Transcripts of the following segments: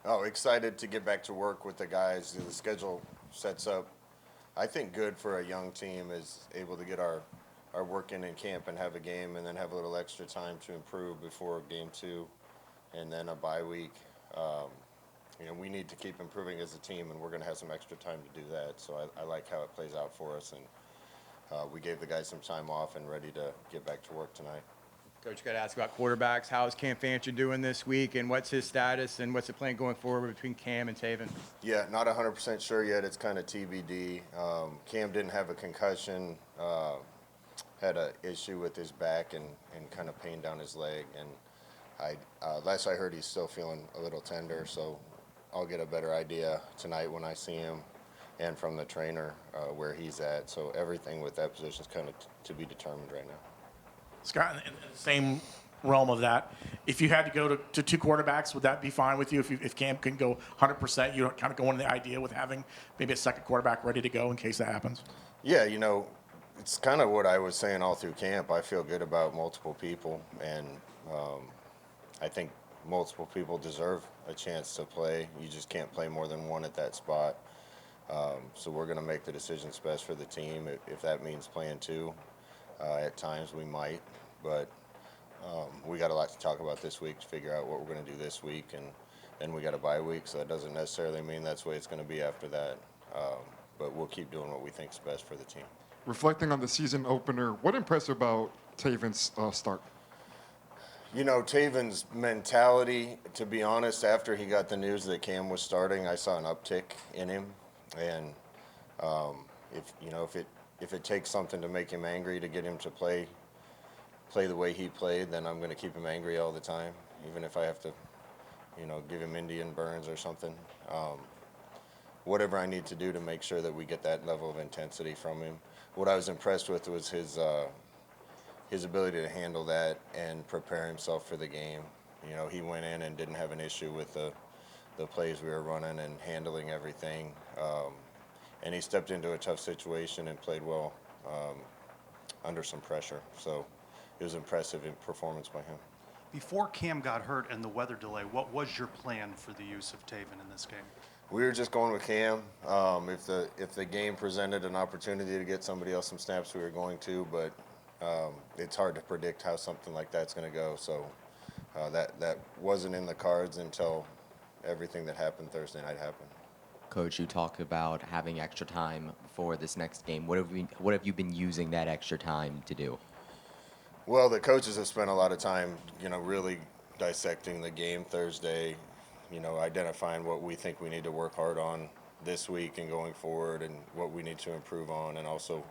Oh, excited to get back to work with the guys. The schedule sets up, I think, good for a young team is able to get our work in camp and have a game and then have a little extra time to improve before game two and then a bye week. Um, we need to keep improving as a team, and we're going to have some extra time to do that. So I like how it plays out for us, and we gave the guys some time off and ready to get back to work tonight. Coach, got to ask about quarterbacks. How's Cam Fancher doing this week, and what's his status, and what's the plan going forward between Cam and Taven? Yeah, not 100% sure yet. It's kind of TBD. Cam didn't have a concussion, had an issue with his back and kind of pain down his leg. And last I heard, he's still feeling a little tender, so I'll get a better idea tonight when I see him and from the trainer where he's at. So everything with that position is kind of to be determined right now. Scott, in the same realm of that, if you had to go to two quarterbacks, would that be fine with you? If Cam can go 100%, you don't kind of go into the idea with having maybe a second quarterback ready to go in case that happens? Yeah, it's kind of what I was saying all through camp. I feel good about multiple people, and I think multiple people deserve a chance to play. You just can't play more than one at that spot. So we're going to make the decisions best for the team. If that means playing two, at times we might, but we got a lot to talk about this week to figure out what we're going to do this week, and then we got a bye week, so that doesn't necessarily mean that's the way it's going to be after that. But we'll keep doing what we think is best for the team. Reflecting on the season opener, what impressed you about Taven's start? Taven's mentality, to be honest, after he got the news that Cam was starting, I saw an uptick in him. And if it takes something to make him angry to get him to play the way he played, then I'm going to keep him angry all the time, even if I have to, give him Indian burns or something. Whatever I need to do to make sure that we get that level of intensity from him. What I was impressed with was his ability to handle that and prepare himself for the game. He went in and didn't have an issue with the plays we were running and handling everything. And he stepped into a tough situation and played well under some pressure. So it was impressive in performance by him. Before Cam got hurt and the weather delay, what was your plan for the use of Taven in this game? We were just going with Cam. If the game presented an opportunity to get somebody else some snaps, we were going to, but it's hard to predict how something like that's going to go. So that wasn't in the cards until everything that happened Thursday night happened. Coach, you talk about having extra time for this next game. What have you been using that extra time to do? Well, the coaches have spent a lot of time, really dissecting the game Thursday, identifying what we think we need to work hard on this week and going forward and what we need to improve on. And also,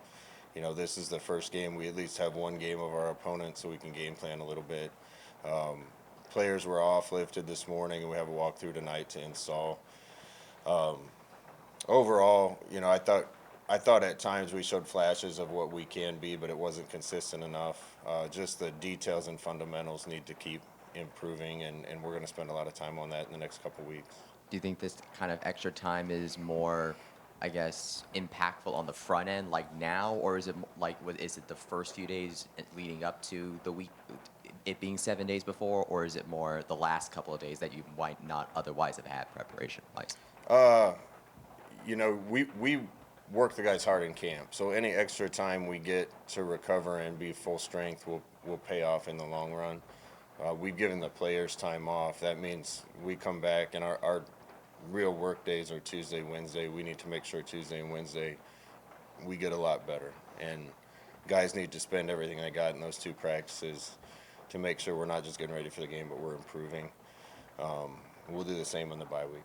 this is the first game. We at least have one game of our opponent so we can game plan a little bit. Players were off, lifted this morning, and we have a walkthrough tonight to install. Overall, I thought at times we showed flashes of what we can be, but it wasn't consistent enough. Just the details and fundamentals need to keep improving, and we're going to spend a lot of time on that in the next couple weeks. Do you think this kind of extra time is more, I guess, impactful on the front end, like now, or is it is it the first few days leading up to the week, it being 7 days before, or is it more the last couple of days that you might not otherwise have had preparation-wise? We work the guys hard in camp, so any extra time we get to recover and be full strength will pay off in the long run. We've given the players time off. That means we come back, and our real work days are Tuesday, Wednesday. We need to make sure Tuesday and Wednesday we get a lot better. And guys need to spend everything they got in those two practices to make sure we're not just getting ready for the game, but we're improving. We'll do the same in the bye week.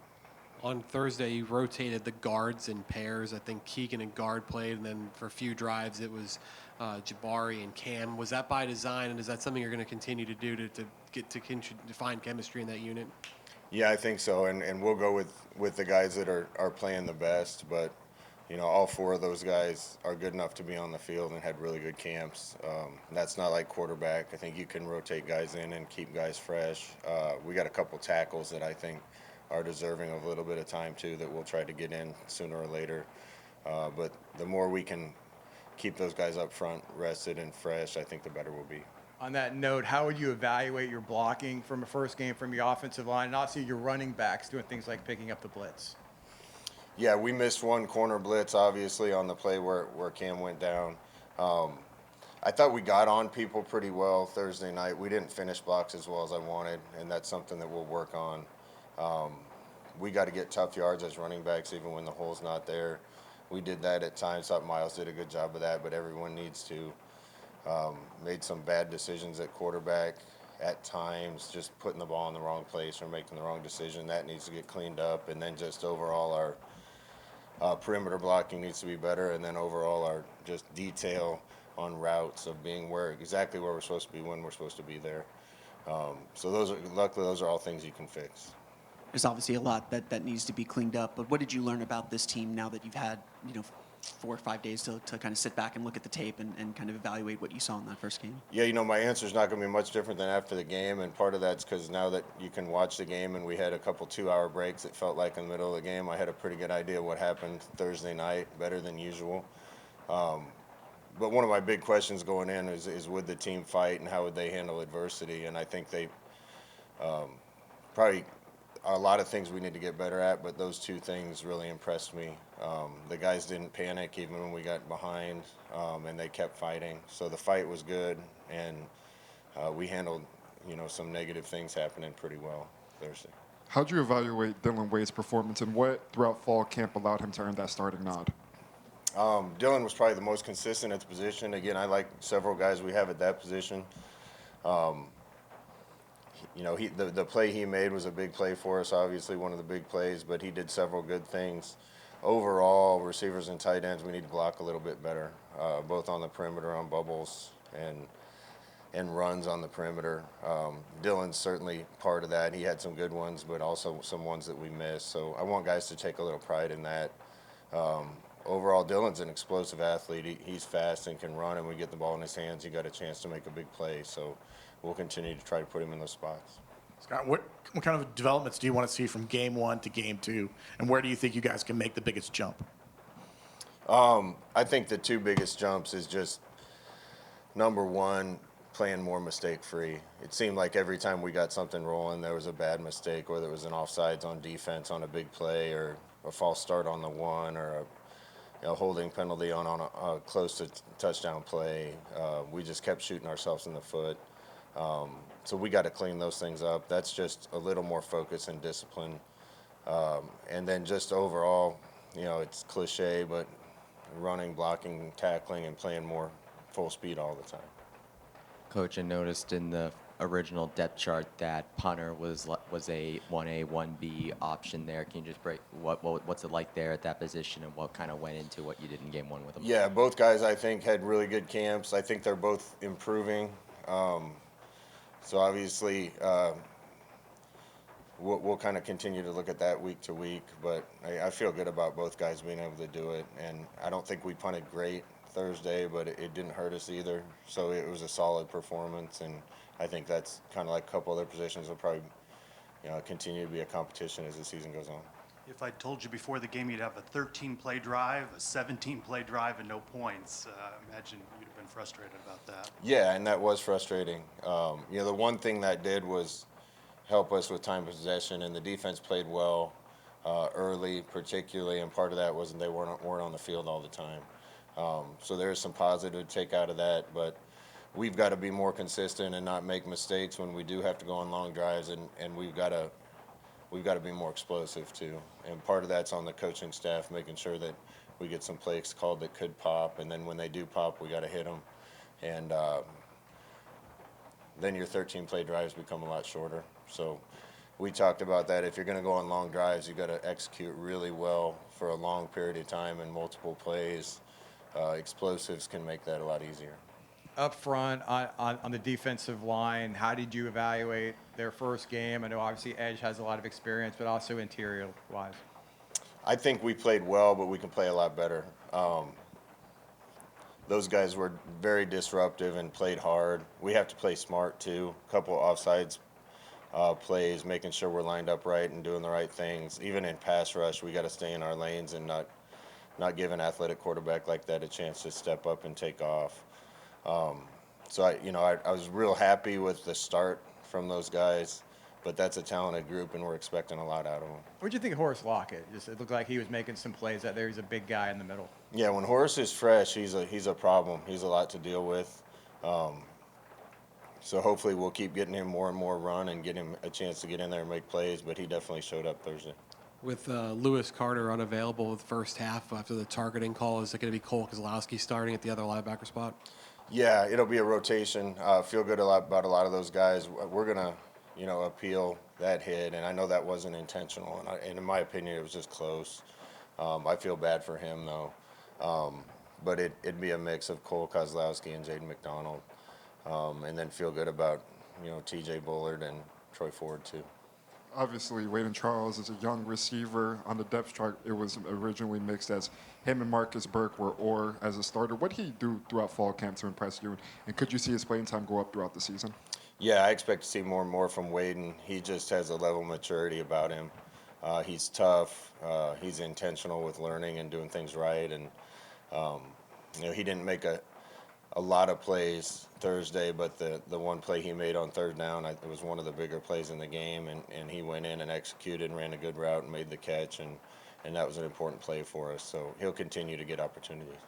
On Thursday, you rotated the guards in pairs. I think Keegan and guard played, and then for a few drives, it was Jabari and Cam. Was that by design, and is that something you're going to continue to do to get to find chemistry in that unit? Yeah, I think so, and we'll go with the guys that are playing the best. But all four of those guys are good enough to be on the field and had really good camps. That's not like quarterback. I think you can rotate guys in and keep guys fresh. We got a couple tackles that I think are deserving of a little bit of time too that we'll try to get in sooner or later. But the more we can keep those guys up front rested and fresh, I think the better we'll be. On that note, how would you evaluate your blocking from a first game from your offensive line, and also your running backs doing things like picking up the blitz? Yeah, we missed one corner blitz, obviously, on the play where Cam went down. I thought we got on people pretty well Thursday night. We didn't finish blocks as well as I wanted, and that's something that we'll work on. We got to get tough yards as running backs, even when the hole's not there. We did that at times. Thought Miles did a good job of that, but everyone needs to. Made some bad decisions at quarterback at times, just putting the ball in the wrong place or making the wrong decision. That needs to get cleaned up, and then just overall our perimeter blocking needs to be better, and then overall our just detail on routes of being exactly where we're supposed to be when we're supposed to be there. So luckily those are all things you can fix. There's obviously a lot that needs to be cleaned up, but what did you learn about this team now that you've had, 4 or 5 days to kind of sit back and look at the tape and kind of evaluate what you saw in that first game? Yeah, my answer is not going to be much different than after the game, and part of that's because now that you can watch the game and we had a couple 2-hour breaks, it felt like in the middle of the game I had a pretty good idea what happened Thursday night, better than usual. But one of my big questions going in is would the team fight and how would they handle adversity? And I think they probably a lot of things we need to get better at, but those two things really impressed me. The guys didn't panic even when we got behind, and they kept fighting. So the fight was good, and we handled, some negative things happening pretty well Thursday. How'd you evaluate Dylan Wade's performance, and what throughout fall camp allowed him to earn that starting nod? Dylan was probably the most consistent at the position. Again, I like several guys we have at that position. The play he made was a big play for us, obviously one of the big plays, but he did several good things. Overall, receivers and tight ends, we need to block a little bit better, both on the perimeter on bubbles and runs on the perimeter. Dylan's certainly part of that. He had some good ones, but also some ones that we missed. So I want guys to take a little pride in that. Overall, Dylan's an explosive athlete. He's fast and can run, and we get the ball in his hands, he got a chance to make a big play. So we'll continue to try to put him in those spots. Scott, what kind of developments do you want to see from game 1 to game 2, and where do you think you guys can make the biggest jump? I think the two biggest jumps is just, number one, playing more mistake-free. It seemed like every time we got something rolling, there was a bad mistake, whether it was an offsides on defense on a big play or a false start on the one or a holding penalty on a close to touchdown play. We just kept shooting ourselves in the foot. So we got to clean those things up. That's just a little more focus and discipline. And then just overall, it's cliche, but running, blocking, tackling, and playing more full speed all the time. Coach, I noticed in the original depth chart that punter was a 1A, 1B option there. Can you just break what's it like there at that position, and what kind of went into what you did in game 1 with them? Yeah, both guys I think had really good camps. I think they're both improving. So obviously we'll kind of continue to look at that week to week, but I feel good about both guys being able to do it. And I don't think we punted great Thursday, but it didn't hurt us either. So it was a solid performance, and I think that's kind of like a couple other positions will probably continue to be a competition as the season goes on. If I told you before the game you'd have a 13-play drive, a 17-play drive, and no points, imagine you'd have been frustrated about that. Yeah, and that was frustrating. The one thing that did was help us with time possession, and the defense played well early, particularly, and part of that was they weren't on the field all the time. So there's some positive to take out of that, but we've got to be more consistent and not make mistakes when we do have to go on long drives, and we've got to be more explosive too. And part of that's on the coaching staff, making sure that we get some plays called that could pop, and then when they do pop, we got to hit them. And then your 13-play drives become a lot shorter. So we talked about that. If you're going to go on long drives, you got to execute really well for a long period of time and multiple plays. Explosives can make that a lot easier. Up front on the defensive line, how did you evaluate their first game? I know obviously Edge has a lot of experience, but also interior-wise. I think we played well, but we can play a lot better. Those guys were very disruptive and played hard. We have to play smart too. A couple of offsides plays, making sure we're lined up right and doing the right things. Even in pass rush, we got to stay in our lanes and not give an athletic quarterback like that a chance to step up and take off. So I was real happy with the start from those guys, but that's a talented group, and we're expecting a lot out of them. What'd you think of Horace Lockett? It looked like he was making some plays out there. He's a big guy in the middle. Yeah, when Horace is fresh, he's a problem. He's a lot to deal with. So hopefully we'll keep getting him more and more run and get him a chance to get in there and make plays. But he definitely showed up Thursday. With Lewis Carter unavailable with the first half after the targeting call, is it going to be Cole Kozlowski starting at the other linebacker spot? Yeah, it'll be a rotation. Feel good about a lot of those guys. We're gonna, appeal that hit, and I know that wasn't intentional, and in my opinion, it was just close. I feel bad for him though, but it'd be a mix of Cole Kozlowski and Jayden McDonald, and then feel good about T.J. Bullard and Troy Ford too. Obviously, Waden Charles is a young receiver. On the depth chart, it was originally mixed as him and Marcus Burke were or as a starter. What did he do throughout fall camp to impress you? And could you see his playing time go up throughout the season? Yeah, I expect to see more and more from Waden. He just has a level of maturity about him. He's tough. He's intentional with learning and doing things right. And, he didn't make a lot of plays Thursday, but the one play he made on third down, it was one of the bigger plays in the game, and he went in and executed and ran a good route and made the catch, and that was an important play for us. So he'll continue to get opportunities.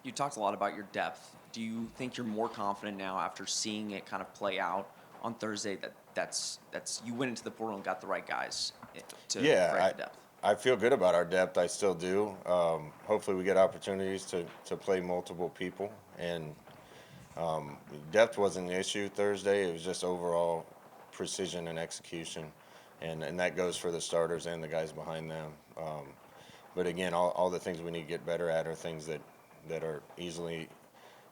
You talked a lot about your depth. Do you think you're more confident now after seeing it kind of play out on Thursday that's you went into the portal and got the right guys to break the depth? I feel good about our depth. I still do. Hopefully we get opportunities to play multiple people, and depth wasn't an issue Thursday. It was just overall precision and execution, and that goes for the starters and the guys behind them. But again, all the things we need to get better at are things that are easily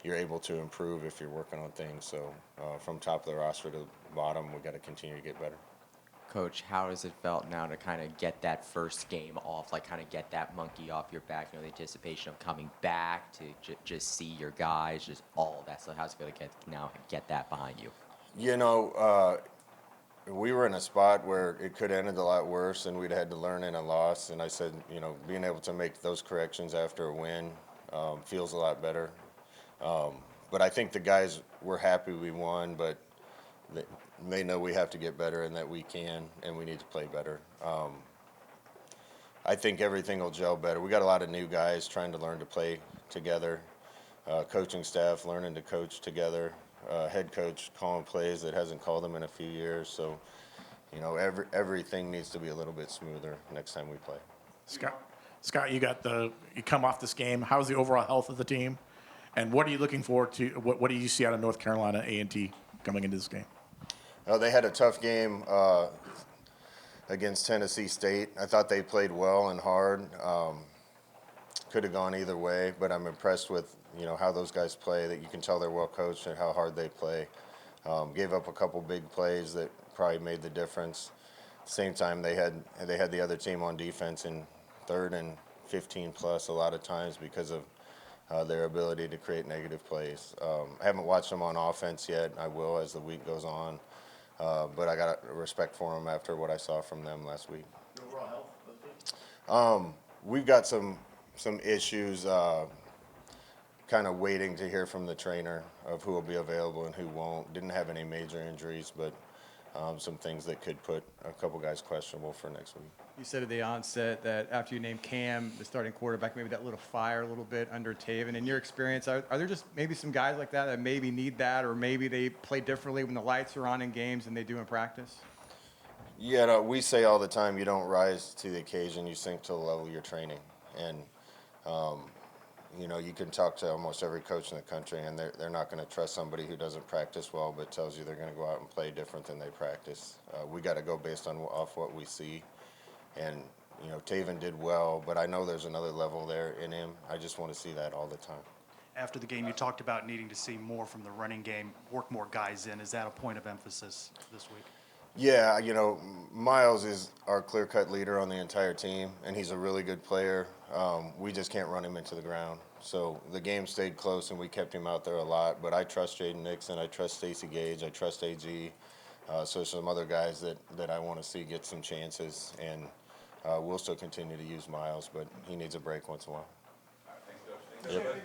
you're able to improve if you're working on things. So from top of the roster to the bottom, we got to continue to get better. Coach, how has it felt now to kind of get that first game off, like kind of get that monkey off your back, the anticipation of coming back, to just see your guys, just all of that stuff? How's it feel to get that behind you? We were in a spot where it could have ended a lot worse, and we'd had to learn in a loss. And I said, being able to make those corrections after a win feels a lot better. But I think the guys were happy we won, but they know we have to get better and that we can, and we need to play better. I think everything will gel better. We got a lot of new guys trying to learn to play together, coaching staff learning to coach together, head coach calling plays that hasn't called them in a few years. So, everything needs to be a little bit smoother next time we play. Scott, you come off this game. How's the overall health of the team? And what are you looking forward to? What do you see out of North Carolina A&T coming into this game? They had a tough game against Tennessee State. I thought they played well and hard. Could have gone either way, but I'm impressed with how those guys play. That you can tell they're well coached and how hard they play. Gave up a couple big plays that probably made the difference. At the same time, they had the other team on defense in 3rd and 15 plus a lot of times because of their ability to create negative plays. I haven't watched them on offense yet. I will as the week goes on. But I got respect for them after what I saw from them last week. Overall health? We've got some issues, kind of waiting to hear from the trainer of who will be available and who won't. Didn't have any major injuries, but some things that could put a couple guys questionable for next week. You said at the onset that after you named Cam the starting quarterback, maybe that little fire a little bit under Taven. In your experience, are there just maybe some guys like that maybe need that, or maybe they play differently when the lights are on in games than they do in practice? Yeah, no, we say all the time, you don't rise to the occasion, you sink to the level you're training. And, you can talk to almost every coach in the country, and they're not going to trust somebody who doesn't practice well but tells you they're going to go out and play different than they practice. We got to go based off what we see. And, Taven did well, but I know there's another level there in him. I just want to see that all the time. After the game, you talked about needing to see more from the running game, work more guys in. Is that a point of emphasis this week? Yeah, Miles is our clear-cut leader on the entire team, and he's a really good player. We just can't run him into the ground. So the game stayed close, and we kept him out there a lot. But I trust Jaden Nixon. I trust Stacey Gage. I trust AG. So some other guys that I want to see get some chances. And we'll still continue to use Miles, but he needs a break once in a while. Yep.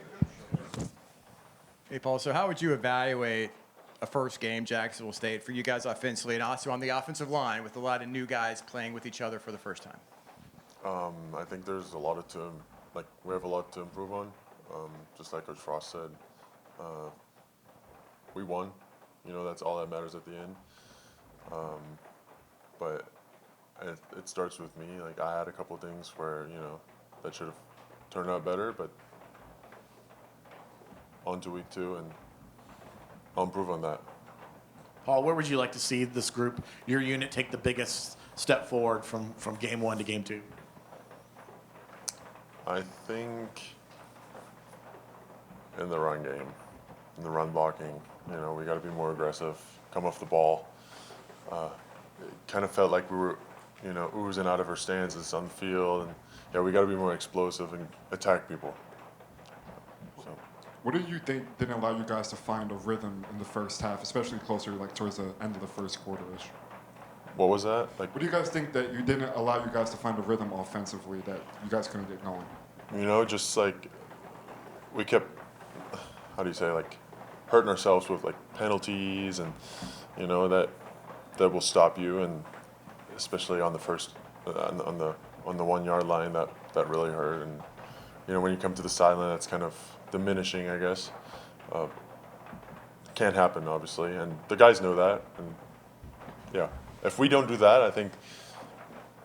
Hey, Paul, so how would you evaluate a first game, Jacksonville State, for you guys offensively and also on the offensive line with a lot of new guys playing with each other for the first time? I think there's a lot we have a lot to improve on. Just like Coach Frost said, we won. That's all that matters at the end. But it starts with me. Like, I had a couple things where, that should have turned out better, but on to week 2, and I'll improve on that. Paul, where would you like to see this group, your unit, take the biggest step forward from game 1 to game 2? I think in the run game, in the run blocking, we got to be more aggressive, come off the ball. It kind of felt like we were, oozing out of our stances on the field, and yeah, we got to be more explosive and attack people. So. What do you think didn't allow you guys to find a rhythm in the first half, especially closer, like towards the end of the first quarter-ish? What was that? What do you guys think that you didn't allow you guys to find a rhythm offensively that you guys couldn't get going? Just like we kept, hurting ourselves with penalties, and that will stop you, and especially on the first on the 1 yard line that really hurt, and when you come to the sideline, that's kind of diminishing, I guess. Can't happen, obviously, and the guys know that, and yeah, if we don't do that, I think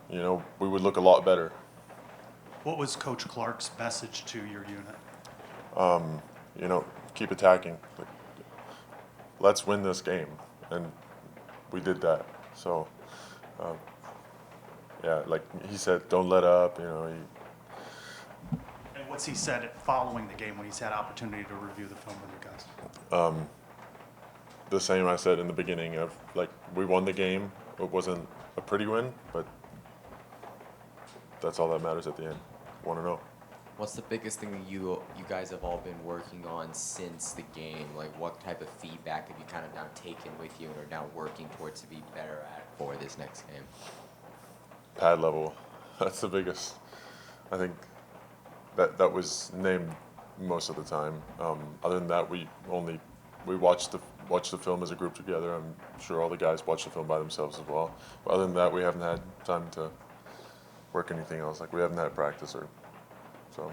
we would look a lot better. What was Coach Clark's message to your unit? Keep attacking. Let's win this game, and we did that. So, yeah, like he said, don't let up. And what's he said following the game when he's had opportunity to review the film with you guys? The same I said in the beginning of we won the game. It wasn't a pretty win, but that's all that matters at the end. 1-0. What's the biggest thing that you guys have all been working on since the game? Like, what type of feedback have you kind of now taken with you and are now working towards to be better at for this next game? Pad level. That's the biggest. I think that was named most of the time. Other than that, we watched the film as a group together. I'm sure all the guys watched the film by themselves as well. But other than that, we haven't had time to work anything else. We haven't had practice or so.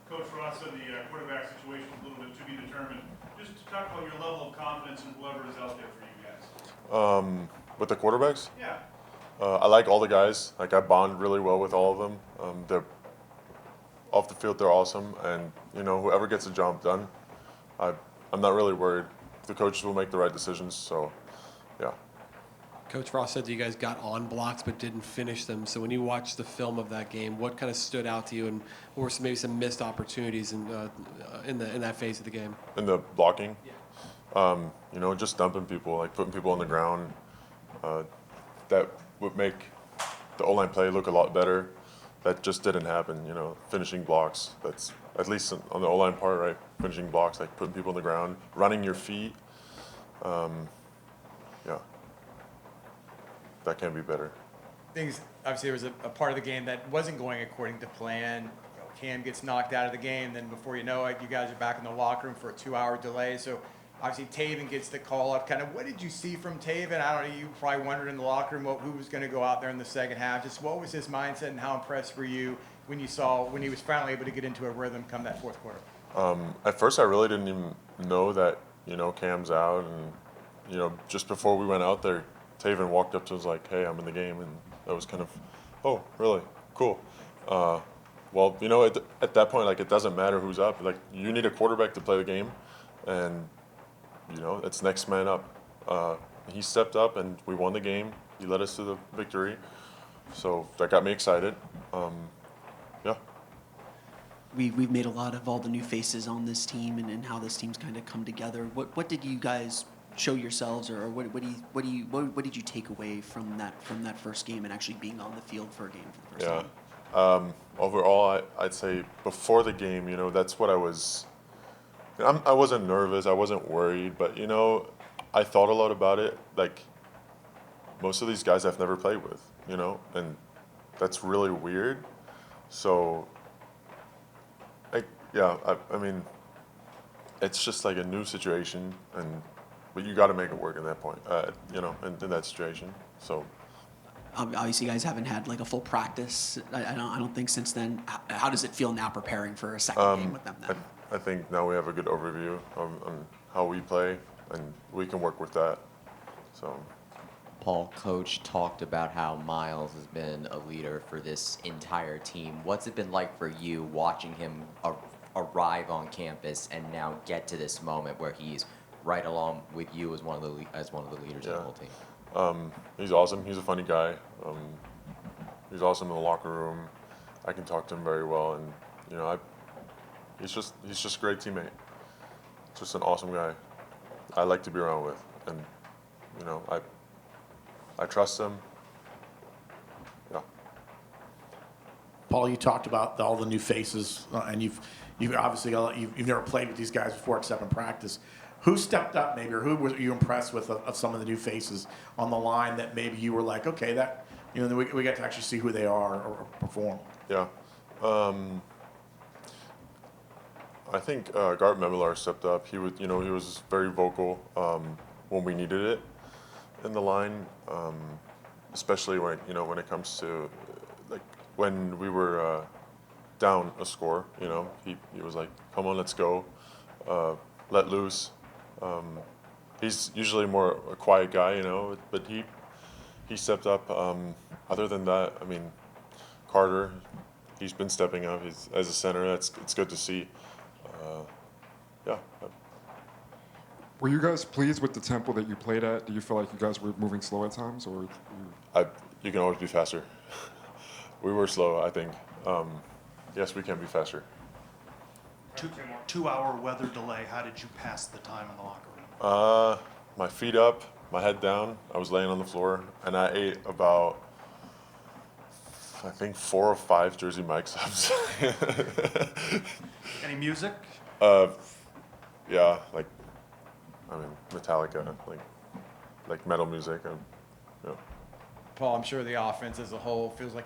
Coach Ross said the quarterback situation is a little bit to be determined. Just to talk about your level of confidence in whoever is out there for you guys. With the quarterbacks? Yeah. I like all the guys. I bond really well with all of them. They're off the field. They're awesome, and whoever gets the job done, I'm not really worried. The coaches will make the right decisions. So, yeah. Coach Frost said that you guys got on blocks but didn't finish them. So when you watched the film of that game, what kind of stood out to you, and what were maybe some missed opportunities in that phase of the game? In the blocking, just dumping people, putting people on the ground. That would make the O-line play look a lot better. That just didn't happen. Finishing blocks. That's at least on the O-line part, right? Finishing blocks, putting people on the ground, running your feet. Yeah. That can be better. Things, obviously, there was a part of the game that wasn't going according to plan. Cam gets knocked out of the game, then before you know it, you guys are back in the locker room for a 2-hour delay. So obviously Taven gets the call up. Kind of, what did you see from Taven? I don't know, you probably wondered in the locker room who was going to go out there in the second half. Just what was his mindset, and how impressed were you when he was finally able to get into a rhythm come that fourth quarter? At first, I really didn't even know that, Cam's out, and, just before we went out there, Taven walked up to us like, hey, I'm in the game, and that was kind of, oh, really? Cool. Well, at that point, it doesn't matter who's up. You need a quarterback to play the game, and, it's next man up. He stepped up, and we won the game. He led us to the victory, so that got me excited. Yeah. We've made a lot of all the new faces on this team and how this team's kind of come together. What did you guys show yourselves, or what did you take away from that first game and actually being on the field for a game for the first time? Overall, I'd say before the game, that's what I was. I wasn't nervous. I wasn't worried, but I thought a lot about it. Most of these guys I've never played with, and that's really weird. So, I mean, it's just like a new situation, but you got to make it work in that point, you know, in that situation. So Obviously, you guys haven't had like a full practice. I don't think since then. How does it feel now preparing for a second game with them then? I think now we have a good overview on how we play, and we can work with that. So Paul, coach talked about how Miles has been a leader for this entire team. What's it been like for you watching him arrive on campus and now get to this moment where he's right along with you as one of the leaders of the whole team? he's awesome. He's a funny guy. He's awesome in the locker room. I can talk to him very well, and you know, he's just a great teammate. Just an awesome guy. I like to be around with, and you know, I trust him. Yeah. Paul, you talked about all the new faces, and you've obviously you've never played with these guys before except in practice. Who stepped up maybe, or who were you impressed with of some of the new faces on the line that maybe you were like, okay, that, you know, we get to actually see who they are or perform? Yeah. I think Gart Memelar stepped up. He was very vocal when we needed it in the line, especially when it comes to like when we were down a score. You know, he was like, "Come on, let's go, let loose." He's usually more a quiet guy, you know, but he stepped up. Other than that, I mean, Carter, he's been stepping up. He's as a center. It's good to see. Yeah. Were you guys pleased with the tempo that you played at? Do you feel like you guys were moving slow at times, or? You can always be faster. We were slow, I think. Yes, we can be faster. 2-hour weather delay. How did you pass the time in the locker room? My feet up, my head down. I was laying on the floor, and I ate about, I think, 4 or 5 Jersey Mike subs. Any music? Yeah, like, I mean, Metallica, like metal music. Yeah. Paul, I'm sure the offense as a whole feels like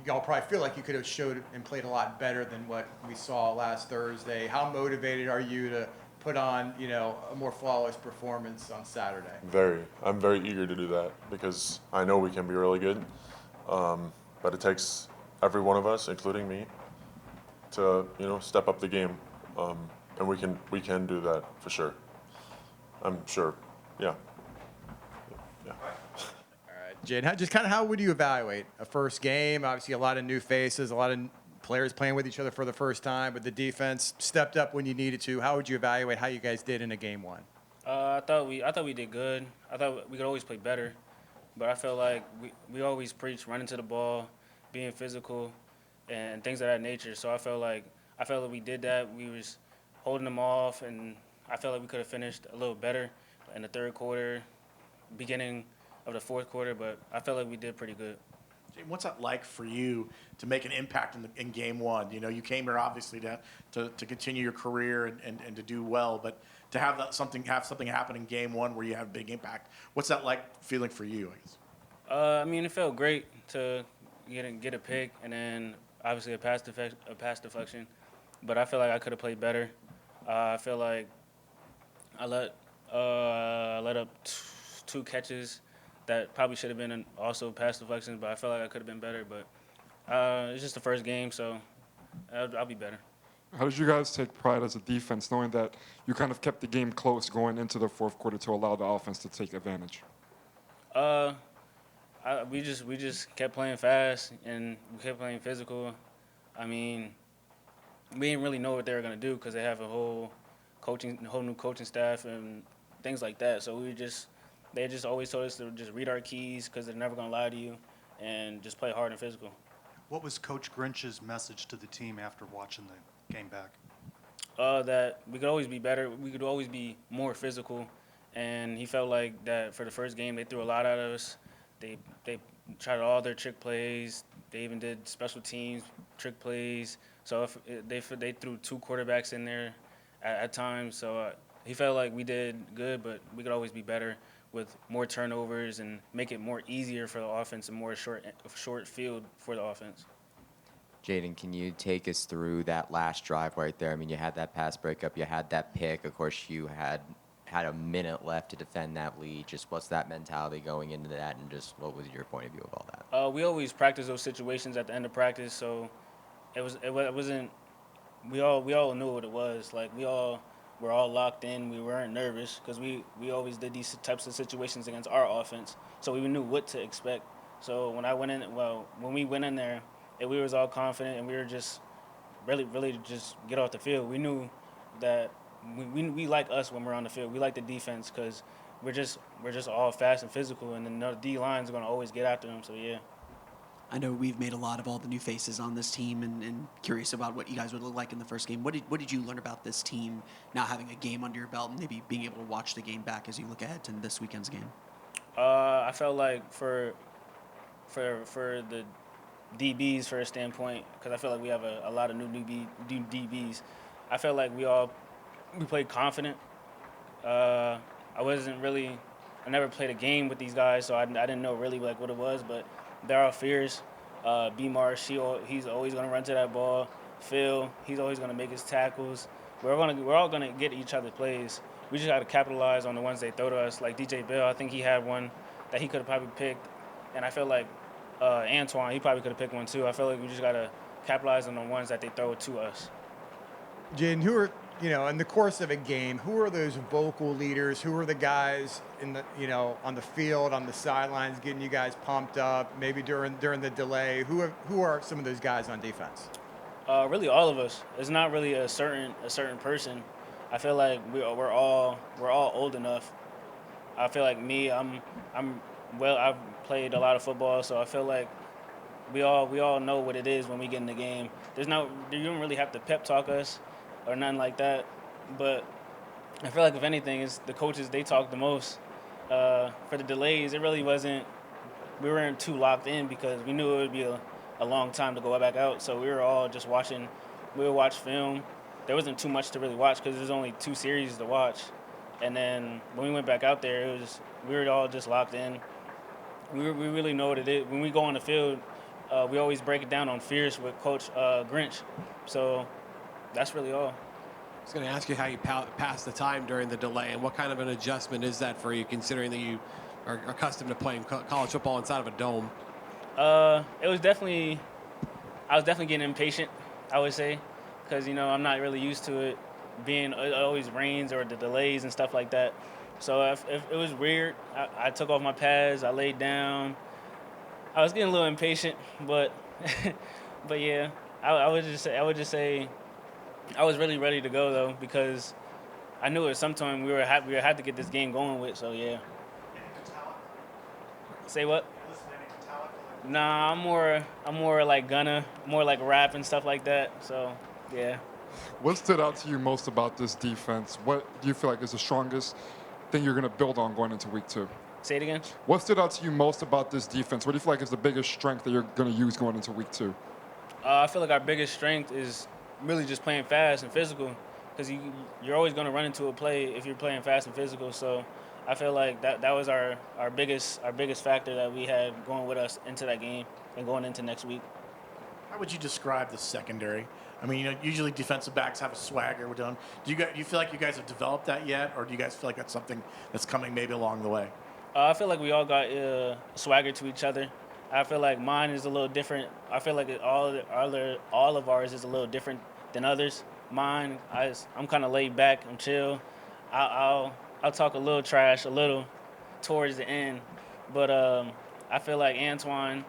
y'all probably feel like you could have showed and played a lot better than what we saw last Thursday. How motivated are you to put on, you know, a more flawless performance on Saturday? I'm very eager to do that because I know we can be really good, but it takes every one of us, including me, to step up the game, and we can do that for sure. I'm sure. Yeah. Jayden, how would you evaluate a first game? Obviously, a lot of new faces, a lot of players playing with each other for the first time, but the defense stepped up when you needed to. How would you evaluate how you guys did in a game one? I thought we did good. I thought we could always play better, but I felt like we always preach running to the ball, being physical, and things of that nature. So I felt like we did that. We was holding them off, and I felt like we could have finished a little better in the third quarter, beginning of the fourth quarter, but I felt like we did pretty good. What's that like for you to make an impact in game one? You know, you came here obviously to continue your career and to do well, but to have something happen in game one where you have a big impact. What's that like feeling for you, I guess? I mean, it felt great to get a pick and then obviously a pass deflection, but I feel like I could have played better. I feel like I let up 2 catches that probably should have been also pass deflections, but I felt like I could have been better. But it's just the first game, so I'll be better. How did you guys take pride as a defense, knowing that you kind of kept the game close going into the fourth quarter to allow the offense to take advantage? We just kept playing fast and we kept playing physical. I mean, we didn't really know what they were gonna do because they have a whole new coaching staff and things like that. So they just always told us to just read our keys because they're never going to lie to you and just play hard and physical. What was Coach Grinch's message to the team after watching the game back? That we could always be better. We could always be more physical. And he felt like that for the first game, they threw a lot at us. They tried all their trick plays. They even did special teams trick plays. So they threw 2 quarterbacks in there at times. So he felt like we did good, but we could always be better with more turnovers and make it more easier for the offense and more short field for the offense. Jayden, can you take us through that last drive right there? I mean, you had that pass breakup, you had that pick. Of course, you had a minute left to defend that lead. Just what's that mentality going into that, and just what was your point of view of all that? We always practice those situations at the end of practice, so it wasn't. We all knew what it was. Like we all were all locked in. We weren't nervous because we always did these types of situations against our offense, so we knew what to expect. So when we went in there, we was all confident and we were just really just get off the field. We knew that we like us when we're on the field. We like the defense because we're just all fast and physical, and then the D line's gonna always get after them. So yeah. I know we've made a lot of all the new faces on this team, and curious about what you guys would look like in the first game. What did you learn about this team now having a game under your belt, and maybe being able to watch the game back as you look ahead to this weekend's game? I felt like for the DBs for a standpoint, because I feel like we have a lot of new DBs. I felt like we played confident. I never played a game with these guys, so I didn't know really like what it was, but there are fears. B. Marsh, he's always gonna run to that ball. Phil, he's always gonna make his tackles. We're all gonna get each other plays. We just gotta capitalize on the ones they throw to us. Like DJ Bell, I think he had one that he could have probably picked, and I feel like Antoine, he probably could have picked one too. I feel like we just gotta capitalize on the ones that they throw to us. Jayden, who are, in the course of a game, who are those vocal leaders? Who are the guys on the field, on the sidelines, getting you guys pumped up? Maybe during the delay. Who are some of those guys on defense? Really, all of us. It's not really a certain person. I feel like we're all old enough. I feel like me, I've played a lot of football, so I feel like we all know what it is when we get in the game. You don't really have to pep talk us or nothing like that. But I feel like if anything, it's the coaches, they talk the most. For the delays, it really wasn't. We weren't too locked in because we knew it would be a long time to go back out. So we were all just watching. We would watch film. There wasn't too much to really watch because there's only 2 series to watch. And then when we went back out there, we were all just locked in. We really know what it is. When we go on the field, we always break it down on Fierce with Coach Grinch. So that's really all. I was going to ask you how you passed the time during the delay, and what kind of an adjustment is that for you, considering that you are accustomed to playing college football inside of a dome? I was definitely getting impatient, I would say, because I'm not really used to it being it always rains or the delays and stuff like that. So if it was weird, I took off my pads, I laid down. I was getting a little impatient, but but yeah, I would just say I was really ready to go though, because I knew at some time we had to get this game going with. So yeah. Say what? Nah, I'm more like Gunna, more like rap and stuff like that. So yeah. What stood out to you most about this defense? What do you feel like is the strongest thing you're going to build on going into week 2? Say it again. What stood out to you most about this defense? What do you feel like is the biggest strength that you're going to use going into week 2? I feel like our biggest strength is really just playing fast and physical, because you're always going to run into a play if you're playing fast and physical. So I feel like that was our biggest factor that we had going with us into that game and going into next week. How would you describe the secondary? I mean, usually defensive backs have a swagger. Do you feel like you guys have developed that yet, or do you guys feel like that's something that's coming maybe along the way? I feel like we all got swagger to each other. I feel like mine is a little different. I feel like all of ours is a little different than others. Mine, I'm kind of laid back. I'm chill. I'll talk a little trash towards the end, but I feel like Antoine,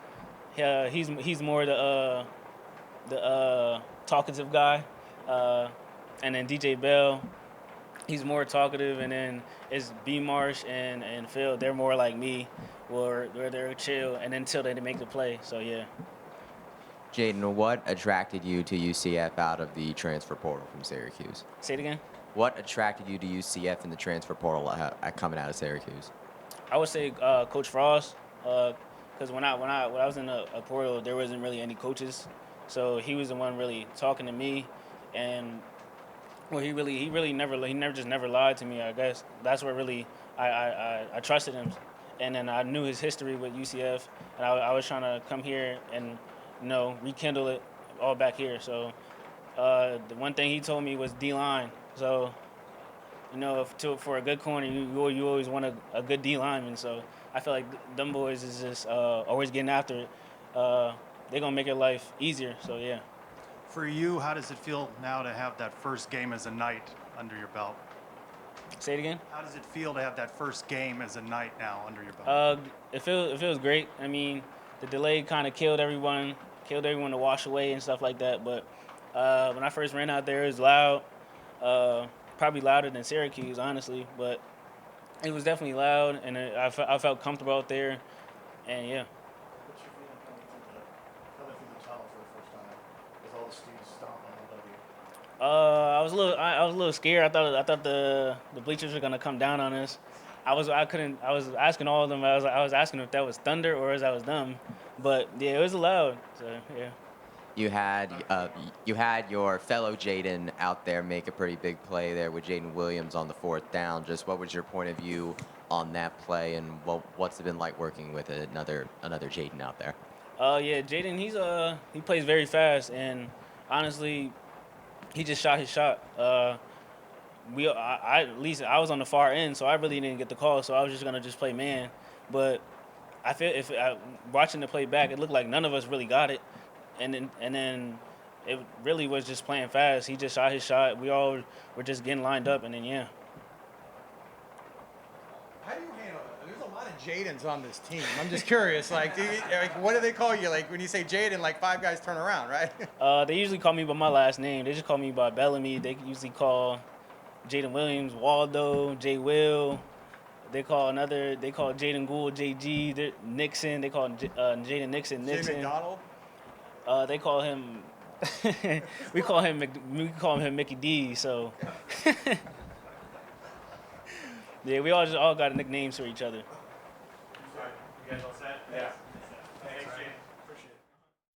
he's more the talkative guy, and then DJ Bell, he's more talkative, and then it's B. Marsh and Phil. They're more like me, where they're chill, and until they make the play. So yeah. Jayden, what attracted you to UCF out of the transfer portal from Syracuse? Say it again. What attracted you to UCF in the transfer portal coming out of Syracuse? I would say Coach Frost, because when I was in a portal, there wasn't really any coaches, so he was the one really talking to me, and well, he never lied to me. I guess that's where really I trusted him, and then I knew his history with UCF, and I was trying to come here and rekindle it all back here. So the one thing he told me was D-line. So, you know, for a good corner, you always want a good D lineman. So I feel like them boys is just always getting after it. They're going to make your life easier. So, yeah. For you, how does it feel now to have that first game as a Knight under your belt? Say it again? How does it feel to have that first game as a Knight now under your belt? It feels great. I mean, the delay kind of killed everyone to wash away and stuff like that. But when I first ran out there, it was loud, probably louder than Syracuse, honestly. But it was definitely loud, and I felt comfortable out there, and yeah. What's your feeling coming through the tunnel for the first time with all the students stomping on W? I was a little scared. I thought the bleachers were gonna come down on us. I was asking all of them. I was asking if that was thunder or if that was them. But yeah, it was loud. So yeah. You had your fellow Jayden out there make a pretty big play there with Jayden Williams on the 4th down. Just what was your point of view on that play, and what's it been like working with another Jayden out there? Yeah, Jayden, he plays very fast, and honestly, he just shot his shot. At least I was on the far end, so I really didn't get the call. So I was just gonna play man. But I feel watching the play back, it looked like none of us really got it, and then it really was just playing fast. He just shot his shot. We all were just getting lined up, and then yeah. How do you handle it? There's a lot of Jaydens on this team. I'm just curious, like what do they call you? Like when you say Jayden, like 5 guys turn around, right? They usually call me by my last name. They just call me by Bellamy. They usually call Jayden Williams Waldo, J. Will. They call Jayden Gould JG. Nixon. They call Jayden Nixon Nixon. Jay McDonald. They call him. we call him Mickey D. So. Yeah, we all got nicknames for each other. You guys all set? Yeah.